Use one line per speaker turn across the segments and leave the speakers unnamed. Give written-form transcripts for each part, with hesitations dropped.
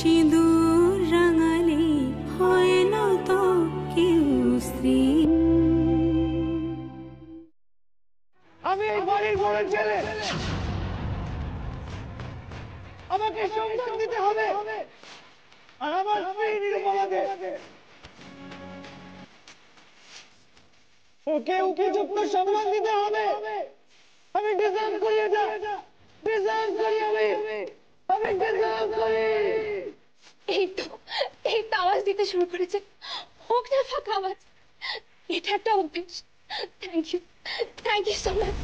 সিঁদুর রাঙালে হয় না তো কেউ স্ত্রী।
আমি এই বাড়ির বড় ছেলে, আমাকে সম্মান দিতে হবে আর আমার স্ত্রী নিরুপমাকে ওকে উপযুক্ত সম্মান দিতে হবে। আমি ডিজার্ভ করি এটা, ডিজার্ভ করি আমি ডিজার্ভ করি।
এই তো আওয়াজ দিতে শুরু করেছে, হোক না ফাঁকা আওয়াজ, এটা একটা অভ্যেস। Thank you so much.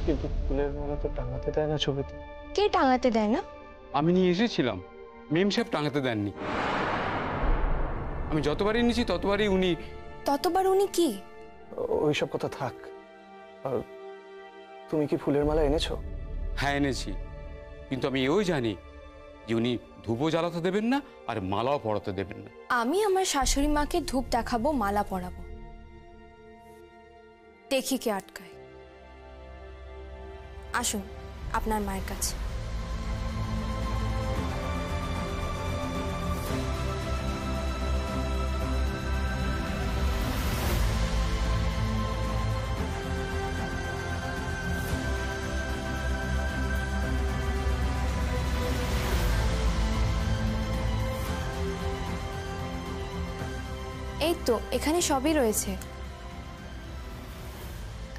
কিন্তু ফুলের মালা তো টাঙাতে দেয় না ছবিতে।
কে টাঙাতে দেয় না?
আমি নিয়ে এসেছিলাম, মেম সাহেব টাঙাতে দেননি। আমি যতবারই নিয়েছি ততবারই উনি।
ততবার উনি কি?
ওইসব কথা থাক। আর তুমি কি ফুলের মালা এনেছো?
হ্যাঁ এনেছি, কিন্তু আমি এও জানি যে উনি ধূপও জ্বালাতে দেবেন না আর মালাও পরাতে দেবেন না।
আমি আমার শাশুড়ি মাকে ধূপ দেখাবো, মালা পরাবো, দেখি কে আটকায়। আসুন আপনার মায়ের কাছে। এই তো এখানে সবই রয়েছে।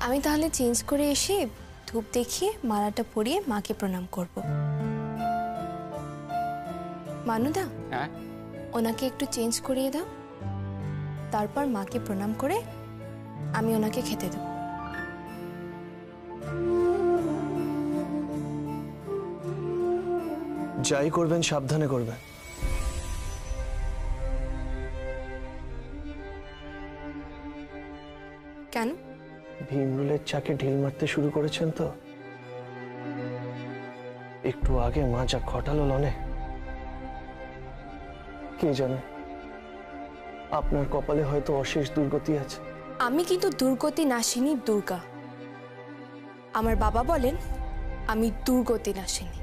আমি তাহলে চেঞ্জ করে এসে ধূপ দেখিয়ে মালাটা পরিয়ে মাকে প্রণাম করব। মানুদা,
হ্যাঁ,
ওনাকে একটু চেঞ্জ করিয়ে দাও, তারপর মাকে প্রণাম করে আমি ওনাকে খেতে দেব।
যাই করবেন সাবধানে করবেন।
কেন?
ভীমরুলের চাকে ঢিল মারতে শুরু করেছেন তো? একটু আগে মা যা ঘটালো লনে, কে জানে আপনার কপালে হয়তো অশেষ দুর্গতি আছে।
আমি কিন্তু দুর্গতি নাশিনী দুর্গা। আমার বাবা বলেন আমি দুর্গতি নাশিনী।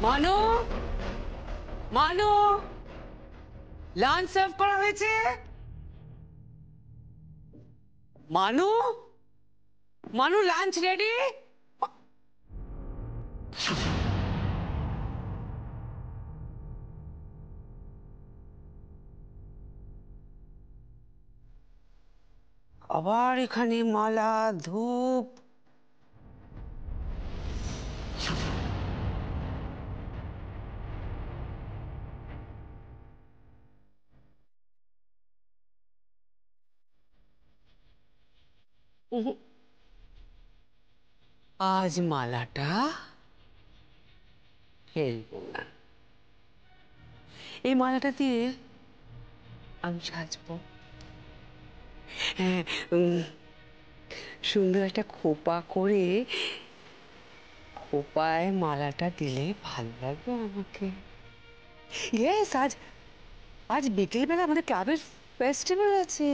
মানো, মানো, লাঞ্চ সার্ভ করা হয়েছে। মানো, মানো, লাঞ্চ রেডি। আবার এখানে মালা, ধূপ। আজ মালাটা ফেলবো না, এই মালাটা দিয়ে আমি সাজবো। হ্যাঁ, সুন্দর একটা খোপা করে খোপায় মালাটা দিলে ভালো লাগবে আমাকে। ইয়েস, আজ আজ বিকেলবেলা আমাদের ক্লাবের ফেস্টিভ্যাল আছে।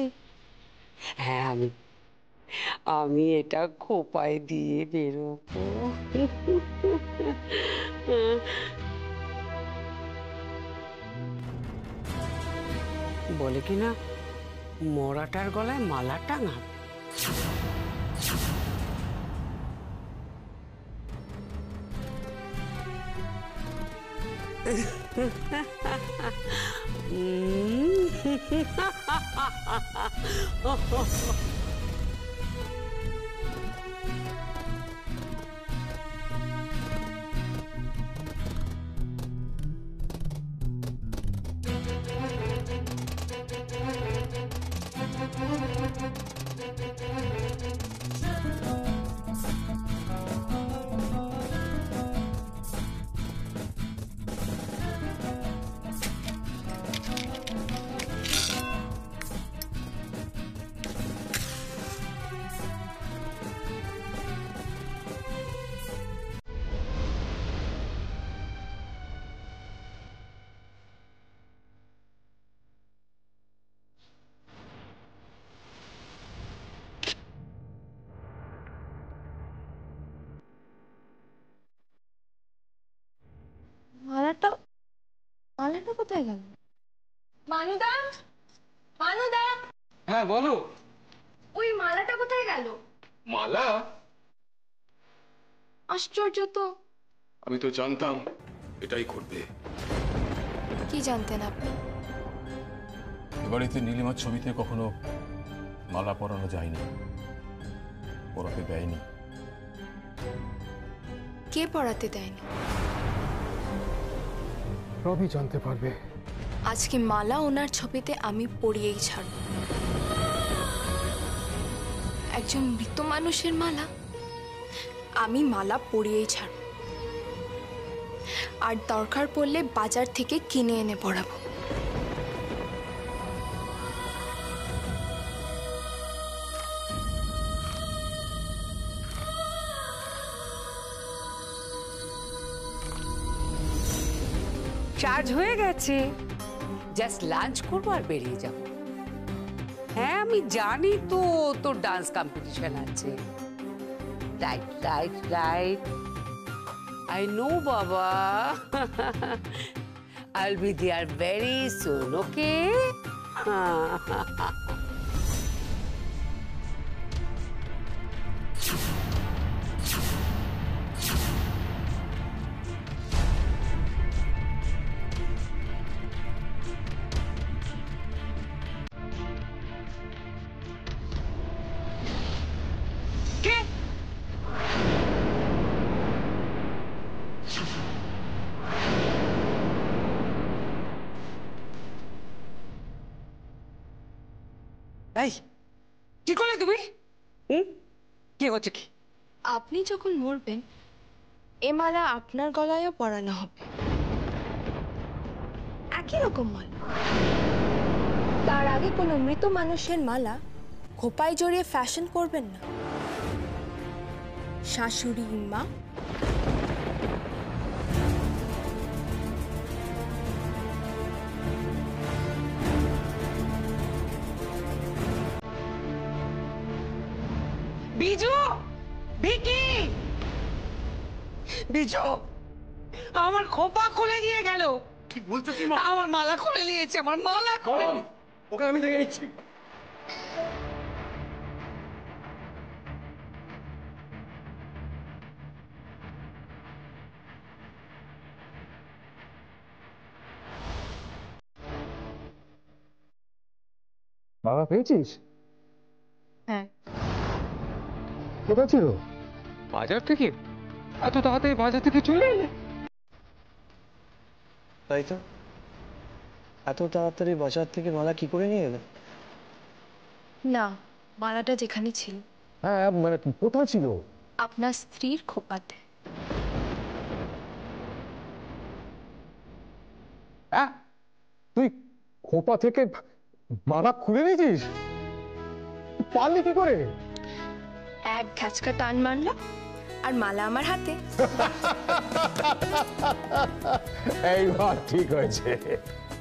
হ্যাঁ, আমি এটা খোপায় দিয়ে বেরোবো। বলে কিনা মরাটার গলায় মালা টাঙাবে।
গেল? মানুদা, মানুদা,
হ্যাঁ বলো।
ওই মালাটা কোথায় গেল?
মালা?
আশ্চর্য তো।
আমি তো জানতাম এটাই করবে।
কি জানতেন আপনি?
এবাড়িতে নীলিমার ছবিতে কখনো মালা পরানো যায়নি, পরাতে দেয়নি।
কে পড়াতে দেয়নি?
রবি জানতে পারবে।
আজকে মালা ওনার ছবিতে আমি পরিয়েই ছাড়ব। একজন মৃত মানুষের মালা আমি মালা পরিয়েই ছাড়ব, আর দরকার পড়লে বাজার থেকে কিনে এনে পরাবো।
চার্জ হয়ে গেছে, জাস্ট লাঞ্চ করবো আর বেরিয়ে যাবো। হ্যাঁ আমি জানি তো তোর ডান্স কম্পিটিশন আছে। Right right right, I know বাবা। I'll be there very soon, okay? এই কি করলে তুমি? কি হচ্ছে কি?
আপনি যখন মরবেন এ মালা আপনার গলায়ও পরানো হবে, একই রকম মালা। তার আগে কোনো মৃত মানুষের মালা খোপায় জড়িয়ে ফ্যাশন করবেন না। শাশুড়ি মা,
বিজু, ভিকি, বিজু, আমার খোপা খুলে দিয়ে গেল।
কি বলতেছি মা?
আমার মালা খুলে নিয়েছে, আমার মালা খুলে।
ওকে আমি দেখে নিচ্ছি। বাবা পেয়েছিস?
হ্যাঁ।
কোথায় ছিল? বাজার থেকে? এত তাড়াতাড়ি বাজার থেকে চলে এলে?
তাই তো, এত তাড়াতাড়ি বাজার থেকে মালা কি করে নিয়ে এলে?
না, মালাটা যেখানে ছিল।
হ্যাঁ মানে কোথায় ছিল?
আপনার স্ত্রীর খোপাতে।
হ্যাঁ তুই খোপা থেকে মালা খুলে নিয়েছিস? পারলি কি করে?
এক ঘাচকা টান মারল আর মালা আমার হাতে।
এইবার ঠিক হয়েছে,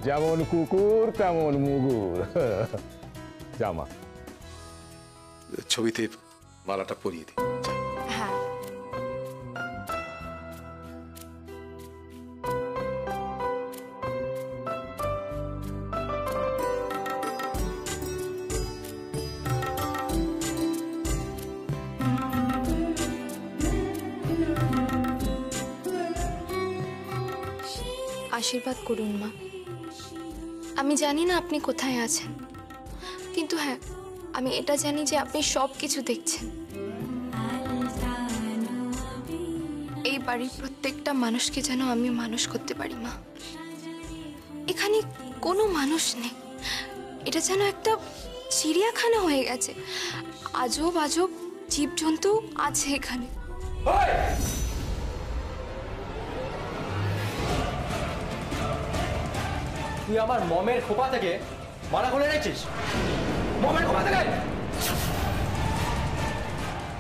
যেমন কুকুর তেমন মুগুর। জামা ছবিতে মালাটা পরিয়ে দি।
হ্যাঁ। আশীর্বাদ করুন মা। আমি জানি না আপনি কোথায় আছেন, কিন্তু হ্যাঁ আমি এটা জানি যে আপনি সব কিছু দেখছেন। এই বাড়ির প্রত্যেকটা মানুষকে যেন আমি মানুষ করতে পারি মা। এখানে কোনো মানুষ নেই, এটা যেন একটা চিড়িয়াখানা হয়ে গেছে। আজব আজব জীবজন্তু আছে এখানে।
তুই আমার মমের খোপা থেকে মালা খুলে এনেছিস? মমের খোপা থেকে?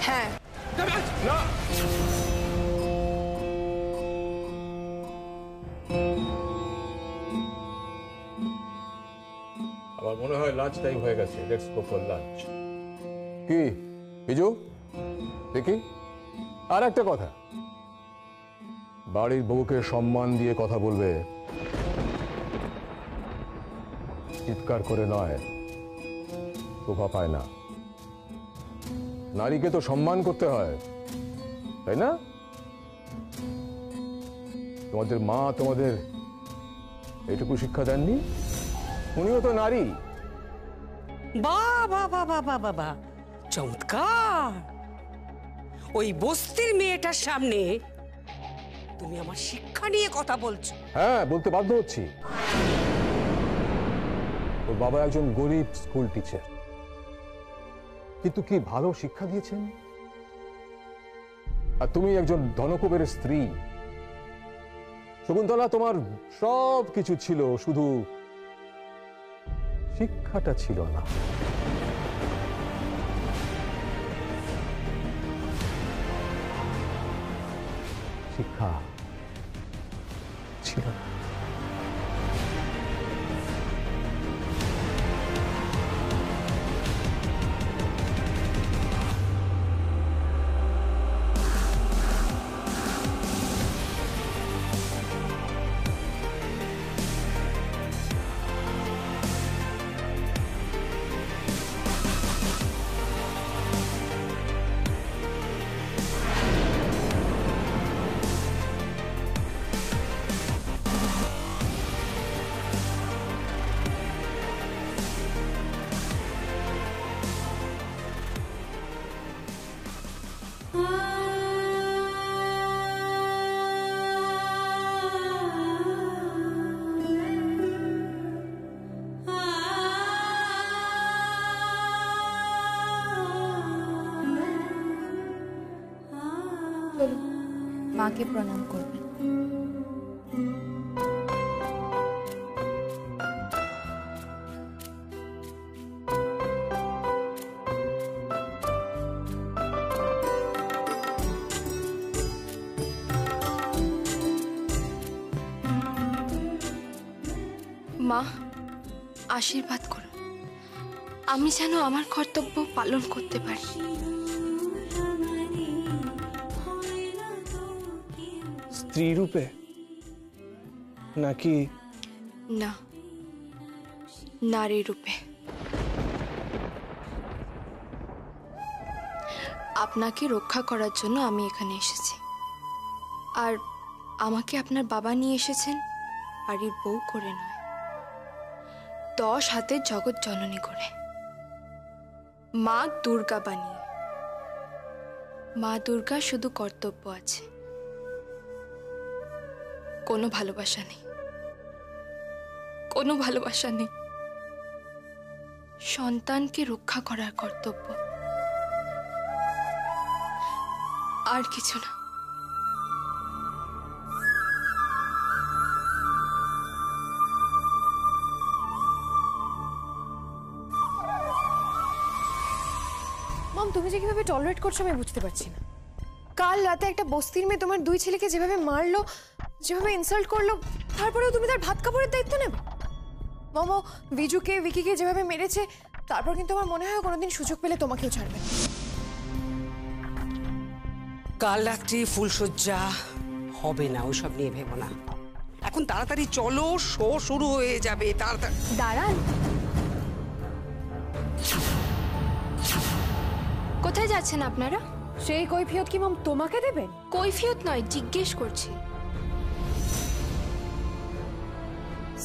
হ্যাঁ।
না আমার মনে হয় লাঞ্চ টাইম হয়ে গেছে, লেটস গো ফর লাঞ্চ। কি বিজু দেখি, আর একটা কথা, বাড়ির বউকে সম্মান দিয়ে কথা বলবে, চিৎকার করে নয়, শোভা পায় না। নারীকে তো সম্মান করতে হয়, তাই না? তোমাদের মা তোমাদের এটুকু শিক্ষা দেননি? উনিও তো নারী।
বাহ বাহ বাহ বাহ বাহ বাহ, চমৎকার। ওই বস্তির মেয়েটার সামনে তুমি আমার শিক্ষা নিয়ে কথা বলছো?
হ্যাঁ, বলতে বাধ্য হচ্ছি। ওর বাবা একজন গরিব স্কুল টিচার, কিন্তু কি ভালো শিক্ষা দিয়েছেন। আর তুমি একজন ধনকুবেরের স্ত্রী। শকুন্তলা, তোমার সব কিছু ছিল, শুধু শিক্ষাটা ছিল না। শিক্ষা ছিল না।
মাকে প্রণাম করবেন। মা, আশীর্বাদ করুন, আমি যেন আমার কর্তব্য পালন করতে পারি।
স্ত্রী রূপে নাকি?
না, নারী রূপে। আপনাকে রক্ষা করার জন্য আমি এখানে এসেছি, আর আমাকে আপনার বাবা নিয়ে এসেছেন বাড়ির বউ করে নয়, 10 হাতের জগৎ জননী করে, মা দুর্গা বানিয়ে। মা দুর্গা শুধু কর্তব্য আছে, কোনো ভালোবাসা নেই, কোনো ভালোবাসা নেই। সন্তানকে রক্ষা করার কর্তব্য, আর কিছু না।
মম, তুমি যে কিভাবে টলারেট করছো আমি বুঝতে পারছি না। কাল রাতে একটা বস্তির মেয়ে তোমার 2 ছেলেকে যেভাবে মারলো, যেভাবে ইনসাল্ট করলো, তারপরেও তুমি তার ভাত কাপড়ের দায়িত্ব নেবে? মমো, বিজুকে ভিকিকে যেভাবে মেরেছে, তারপর কিন্তু আমার মনে হয় কোনোদিন সুযোগ পেলে তোমাকেও ছাড়বে।
কাল রাত্রি ফুলশয্যা হবে না, ওসব নিয়ে ভেবো না। এখন তাড়াতাড়ি চলো, শো শুরু হয়ে যাবে। তাড়াতাড়ি
দাঁড়ান, কোথায় যাচ্ছেন আপনারা?
সেই কৈফিয়ত কি মম তোমাকে দেবেন?
কৈফিয়ত নয়, জিজ্ঞেস করছি।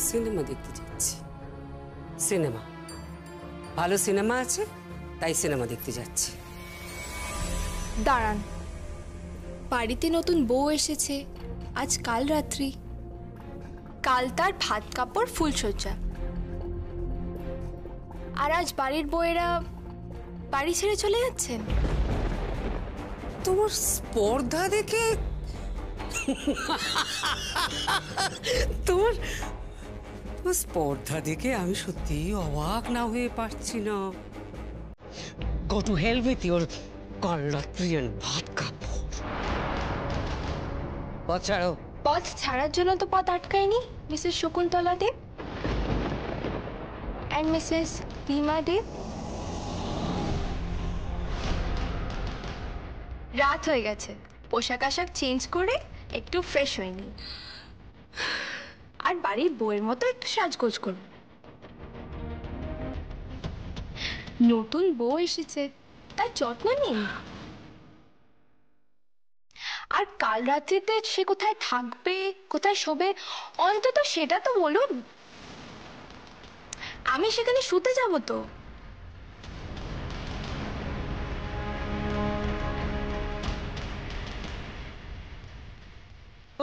সিনেমা দেখতে যাচ্ছি। সিনেমা, ভালো সিনেমা আছে, তাই সিনেমা দেখতে যাচ্ছি।
দাঁড়ান, বাড়িতে নতুন বউ এসেছে আজ কাল রাত্রি, কাল তার ভাত কাপড় ফুলসজ্জা, আর আজ বাড়ির বউয়েরা বাড়ি ছেড়ে চলে যাচ্ছেন।
তোমার স্পর্ধা দেখে তোমার স্পর্ধা দেখে আমি সত্যিই অবাক না হয়ে পারছি না। Go to hell with your কাল রাত্রি and ভাত কাপড়। পথ ছাড়ো।
পথ ছাড়ার জন্য তো পথ আটকায়নি Mrs Shakuntala Deb and Mrs Rima Deb. রাত হয়ে গেছে, পোশাক আশাক চেঞ্জ করে একটু ফ্রেশ হয়ে নি, আর বাড়ির বউয়ের মতো একটু সাজগোজ করুন। নতুন বউ এসেছে, তার যত্ন নিন। আর কাল রাত্রিতে সে কোথায় থাকবে, কোথায় শোবে, অন্তত সেটা তো বলুন। আমি সেখানে শুতে যাব তো।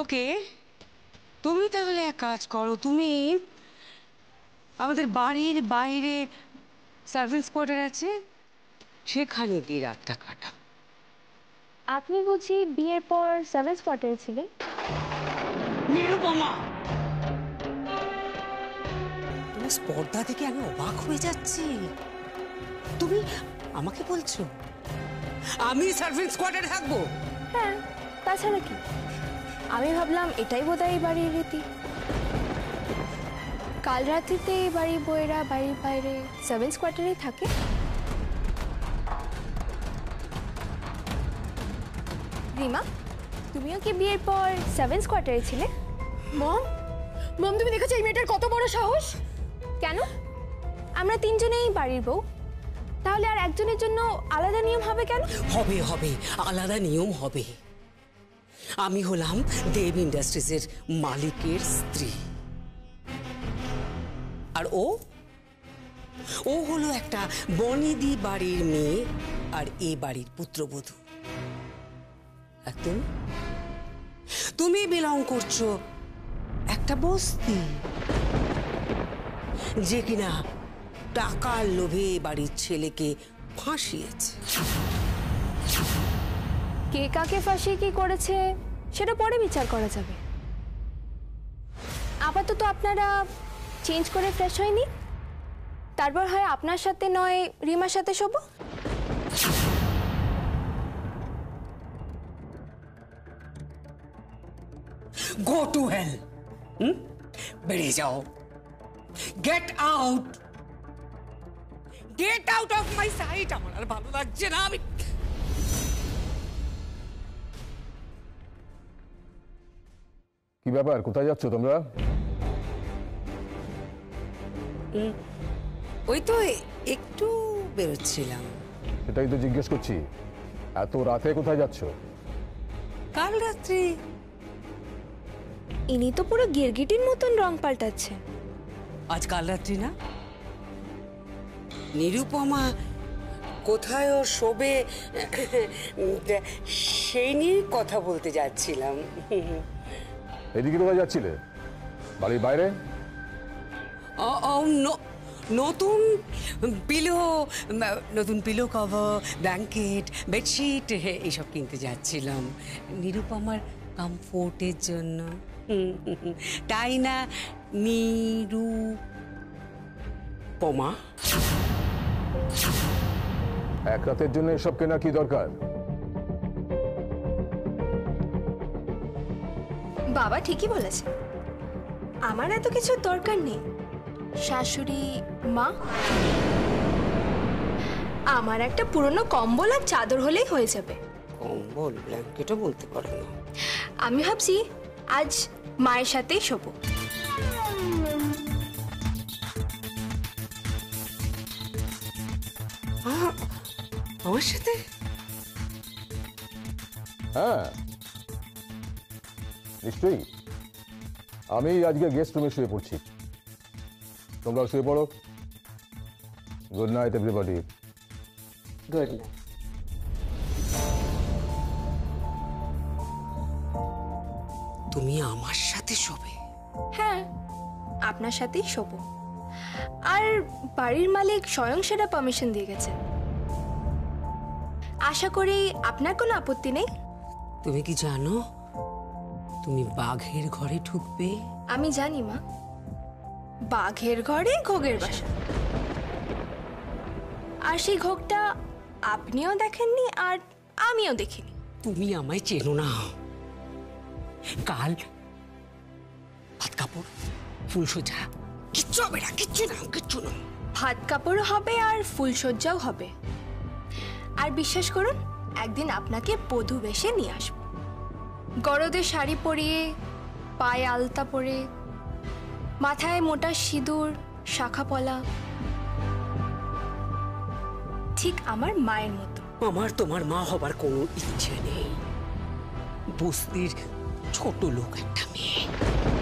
ওকে, তুমি তাহলে এক কাজ করো, তুমি আমাদের বাড়ির বাইরে সার্ভিস কোয়ার্টার আছে, সেখানে গিয়ে রাতটা কাটা।
আপনি বুঝি বিয়ের পর সার্ভিস কোয়ার্টারে ছিলেন?
নিরুপমা, তোমার স্পর্ধা থেকে আমি অবাক হয়ে যাচ্ছি। তুমি আমাকে বলছো আমি সার্ভিস কোয়ার্টারে থাকবো?
হ্যাঁ, তাছাড়া কি? আমি ভাবলাম এটাই বোধহয় এই বাড়ির রীতি। কাল রাত্রিতে এই বাড়ির বউয়েরা বাড়ির বাইরে সার্ভিস কোয়ার্টারেই থাকে। রিমা, তুমিও কি বিয়ের পর সার্ভিস কোয়ার্টারে ছিলে?
মম, মম তুমি দেখেছো এই মেয়েটার কত বড় সাহস?
কেন? আমরা তিনজনেই বাড়ির বউ, তাহলে আর একজনের জন্য আলাদা নিয়ম হবে কেন?
হবে হবে, আলাদা নিয়ম হবে। আমি হলাম দেব ইন্ডাস্ট্রিজের মালিকের স্ত্রী, আর ও হলো একটা বনেদি বাড়ির মেয়ে আর এ বাড়ির পুত্রবধূ। আর তুমি বিলং করছো একটা বস্তি, যে কিনা টাকার লোভে বাড়ির ছেলেকে ফাঁসিয়েছে।
কে কাকে ফাঁসিয়ে কি করেছে সেটা পরে বিচার করা যাবে। আপাতত আপনারা চেঞ্জ করে ফ্রেশ হয়নি, তারপর হয় আপনার সাথে নয় রিমার সাথে শোবো।
Go to hell. বেরিয়ে যাও। Get out, get out of my sight. আমার আর ভালো লাগছে না। আমি
কি ব্যাপার, কোথায় যাচ্ছ তোমরা?
ওই তো একটু বেরোচ্ছিলাম।
সেটাই তো জিজ্ঞেস করছি, এত রাতে কোথায় যাচ্ছ?
কাল রাত্রি।
ইনি তো পুরো গিরগিটির মতন রং পাল্টাচ্ছে।
আজ কাল রাত্রি না? নিরুপমা কোথায় ও শোবে সেই নিয়ে কথা বলতে যাচ্ছিলাম।
এদিকে কোথায় যাচ্ছিলে? বাড়ির বাইরে?
নতুন পিলো কভার, ব্ল্যাঙ্কেট, বেডশিট এইসব কিনতে যাচ্ছিলাম নিরুপমার কমফোর্টের জন্য। তাই না নিরুপমা?
এক রাতের জন্য এসব কেনার কি দরকার?
বাবা ঠিকই বলেছে, আমার এত কিছু দরকার নেই। শাশুড়ি মা, আমার একটা পুরনো কম্বল আর চাদর হলেই হয়ে যাবে।
কম্বল ব্ল্যাঙ্কেটও বলতে পারে না।
আমি ভাবছি আজ মায়ের সাথেই শোবো।
আমার সাথে?
হ্যাঁ নিশ্চয়ই। আমি আজকে গেস্ট রুমে শুয়ে পড়ছি, তোমরা শুয়ে পড়ো। Good night everybody.
Good night. তুমি আমার সাথে শোবে?
হ্যাঁ, আপনার সাথেই শোবো। আর বাড়ির মালিক স্বয়ং সেটা পারমিশন দিয়ে গেছে। আশা করি আপনার কোনো আপত্তি নেই।
তুমি কি জানো তুমি বাঘের ঘরে ঢুকবে?
আমি জানি মা, বাঘের ঘরে ঘোগের বাসা। আর সেই ঘোগটা আপনিও দেখেননি আর আমিও দেখিনি।
তুমি আমায় চেনো না। কাল ভাত কাপড়, ফুলসজ্জা কিচ্ছু হবে না, কিচ্ছু না, কিচ্ছু না।
ভাত কাপড়ও হবে আর ফুলসজ্জাও হবে। আর বিশ্বাস করুন, একদিন আপনাকে বধূ বেশে নিয়ে আসবো। গরদে শাড়ি পরিয়ে, পায়ে আলতা পরে, মাথায় মোটা সিঁদুর, শাখা পলা।
ঠিক আমার মায়ের মতো।
আমার তোমার মা হবার কোনো ইচ্ছে নেই। বস্তির ছোট লোক একটা মেয়ে।